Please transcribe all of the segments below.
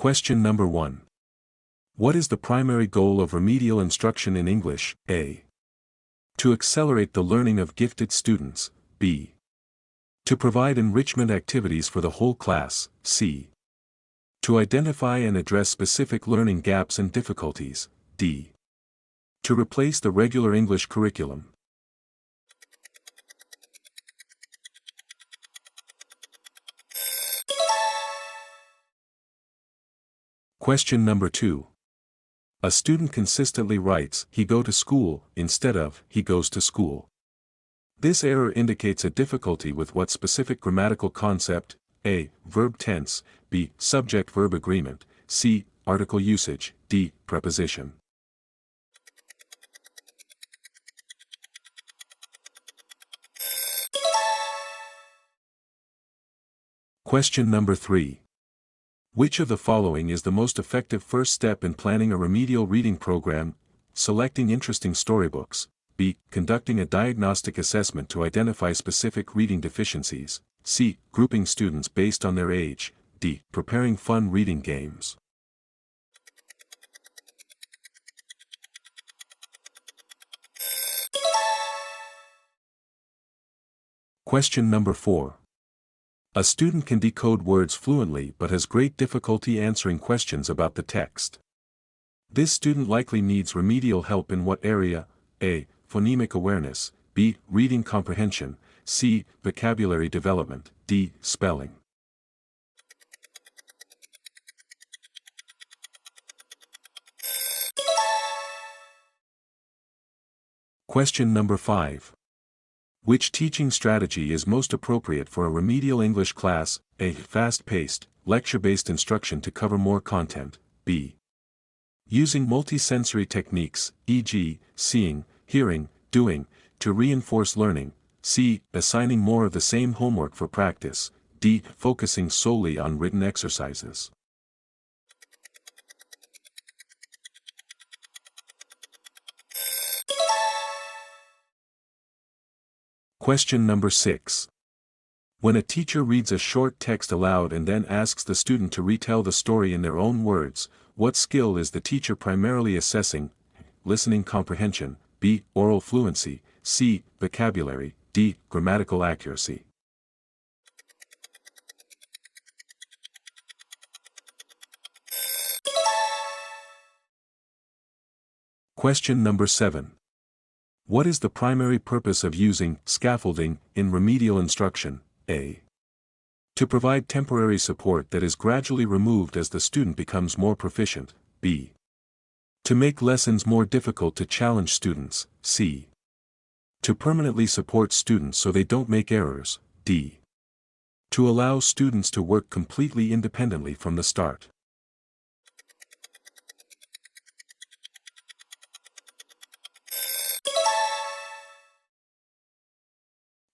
Question number 1. What is the primary goal of remedial instruction in English? A. To accelerate the learning of gifted students. B. To provide enrichment activities for the whole class. C. To identify and address specific learning gaps and difficulties. D. To replace the regular English curriculum. Question number 2. A student consistently writes, he go to school, instead of, he goes to school. This error indicates a difficulty with what specific grammatical concept? A. Verb tense, B. Subject-verb agreement, C. Article usage, D. Preposition. Question number 3. Which of the following is the most effective first step in planning a remedial reading program? Selecting interesting storybooks. B. Conducting a diagnostic assessment to identify specific reading deficiencies. C. Grouping students based on their age. D. Preparing fun reading games. Question number 4. A student can decode words fluently but has great difficulty answering questions about the text. This student likely needs remedial help in what area? A. Phonemic awareness, B. Reading comprehension, C. Vocabulary development, D. Spelling. Question number 5. Which teaching strategy is most appropriate for a remedial English class? A. Fast-paced, lecture-based instruction to cover more content. B. Using multisensory techniques, e.g., seeing, hearing, doing, to reinforce learning. C. Assigning more of the same homework for practice. D. Focusing solely on written exercises. Question number 6. When a teacher reads a short text aloud and then asks the student to retell the story in their own words, what skill is the teacher primarily assessing? Listening comprehension, B. Oral fluency, C. Vocabulary, D. Grammatical accuracy. Question number 7. What is the primary purpose of using scaffolding in remedial instruction? A. To provide temporary support that is gradually removed as the student becomes more proficient. B. To make lessons more difficult to challenge students. C. To permanently support students so they don't make errors. D. To allow students to work completely independently from the start.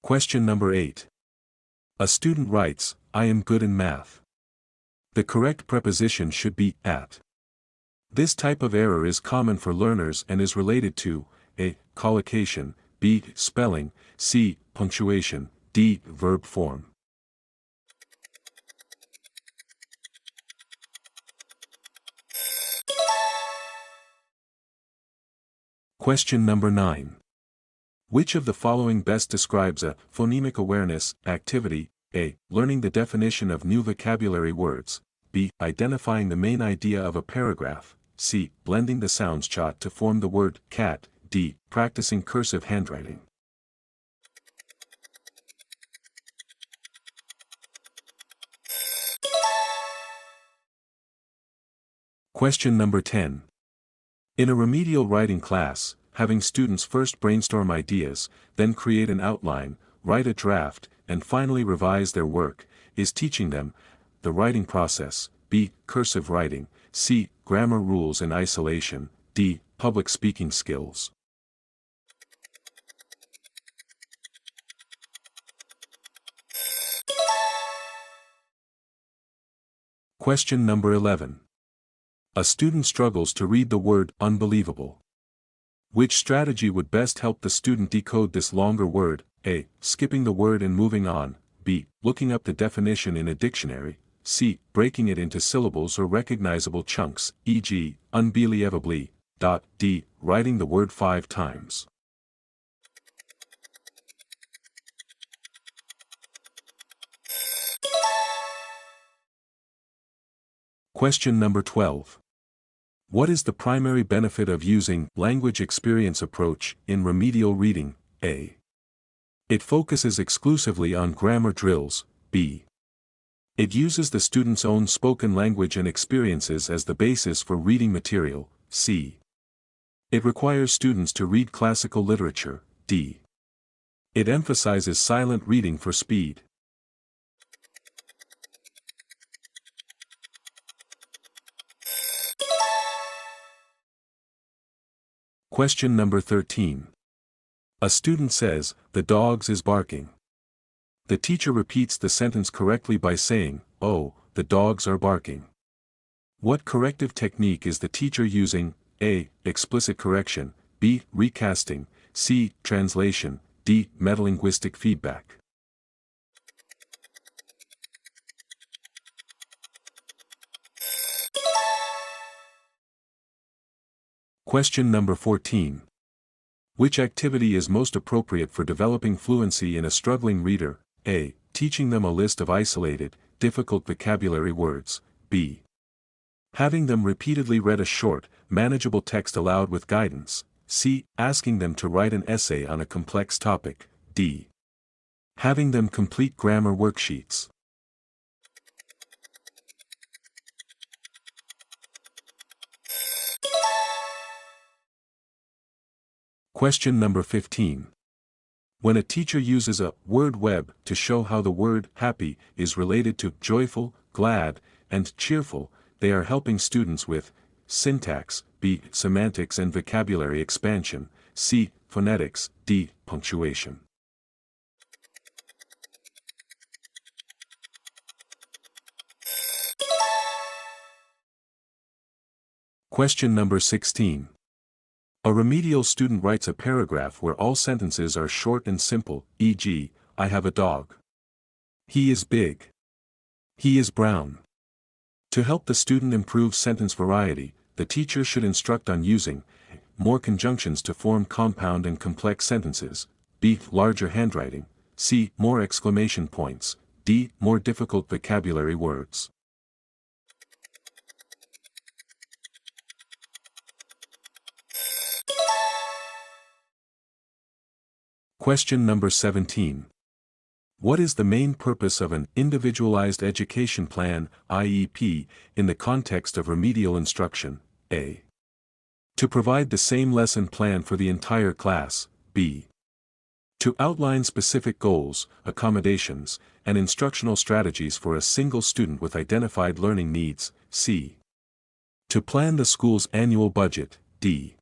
Question number 8. A student writes, I am good in math. The correct preposition should be at. This type of error is common for learners and is related to A. Collocation, B. Spelling, C. Punctuation, D. Verb form. Question number 9. Which of the following best describes a phonemic awareness activity? A. Learning the definition of new vocabulary words. B. Identifying the main idea of a paragraph. C. Blending the sounds chart to form the word cat. D. Practicing cursive handwriting. Question number 10. In a remedial writing class, having students first brainstorm ideas, then create an outline, write a draft, and finally revise their work, is teaching them the writing process, B. Cursive writing, C. Grammar rules in isolation, D. Public speaking skills. Question number 11. A student struggles to read the word unbelievable. Which strategy would best help the student decode this longer word? A. Skipping the word and moving on. B. Looking up the definition in a dictionary. C. Breaking it into syllables or recognizable chunks, e.g., unbelievably. D. Writing the word 5 times. Question number 12. What is the primary benefit of using language experience approach in remedial reading? A. It focuses exclusively on grammar drills. B. It uses the student's own spoken language and experiences as the basis for reading material. C. It requires students to read classical literature. D. It emphasizes silent reading for speed. Question number 13. A student says, "The dogs is barking." The teacher repeats the sentence correctly by saying, "Oh, the dogs are barking." What corrective technique is the teacher using? A. Explicit correction. B. Recasting. C. Translation. D. Metalinguistic feedback. Question number 14. Which activity is most appropriate for developing fluency in a struggling reader? A. Teaching them a list of isolated, difficult vocabulary words. B. Having them repeatedly read a short, manageable text aloud with guidance. C. Asking them to write an essay on a complex topic. D. Having them complete grammar worksheets. Question number 15. When a teacher uses a word web to show how the word happy is related to joyful, glad, and cheerful, they are helping students with syntax, B. Semantics and vocabulary expansion, C. Phonetics, D. Punctuation. Question number 16. A remedial student writes a paragraph where all sentences are short and simple, e.g., I have a dog. He is big. He is brown. To help the student improve sentence variety, the teacher should instruct on using more conjunctions to form compound and complex sentences, B. Larger handwriting, C. More exclamation points, D. More difficult vocabulary words. Question number 17. What is the main purpose of an individualized education plan, IEP, in the context of remedial instruction? A. To provide the same lesson plan for the entire class. B. To outline specific goals, accommodations, and instructional strategies for a single student with identified learning needs. C. To plan the school's annual budget. D.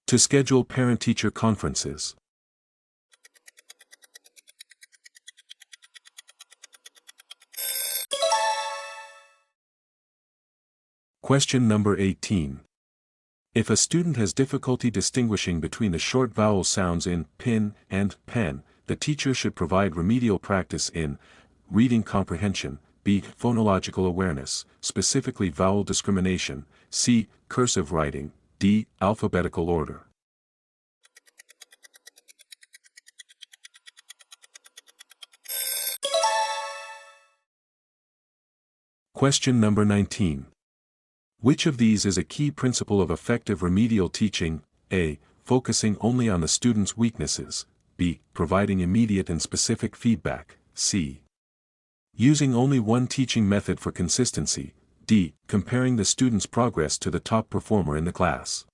To schedule parent-teacher conferences. Question number 18. If a student has difficulty distinguishing between the short vowel sounds in pin and pen, the teacher should provide remedial practice in reading comprehension, B. Phonological awareness, specifically vowel discrimination, C. Cursive writing, D. Alphabetical order. Question number 19. Which of these is a key principle of effective remedial teaching? A. Focusing only on the student's weaknesses. B. Providing immediate and specific feedback. C. Using only one teaching method for consistency. D. Comparing the student's progress to the top performer in the class.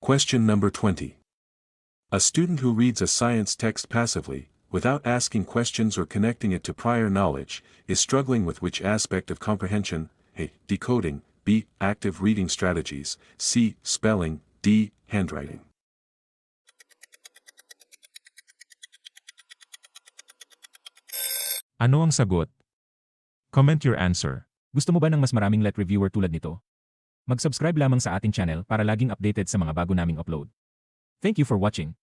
Question number 20. A student who reads a science text passively, without asking questions or connecting it to prior knowledge, is struggling with which aspect of comprehension? A. Decoding, B. Active reading strategies, C. Spelling, D. Handwriting. Ano ang sagot? Comment your answer. Gusto mo ba ng mas maraming let reviewer tulad nito? Mag-subscribe lamang sa ating channel para laging updated sa mga bago naming upload. Thank you for watching.